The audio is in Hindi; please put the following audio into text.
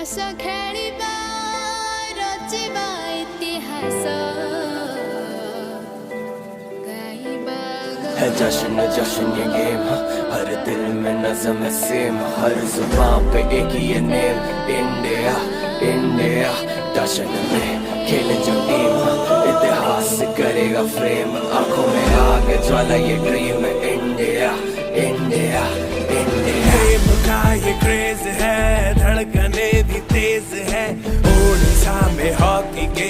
हस खेलिबा रचिबा इतिहास गाइबा है जश्न जश्न ये गेम, हर दिल में नज़म है सेम, हर जुबान पे एक ही ये नेम, इंडिया इंडिया। जश्न में खेले जो टीम, इतिहास करेगा फ्रेम, आंखों में आग ज्वाला ये ड्रीम, इंडिया इंडिया इंडिया। प्रेम का ये क्रेज है, धड़कने भी तेज है, ओडिशा में हॉकी के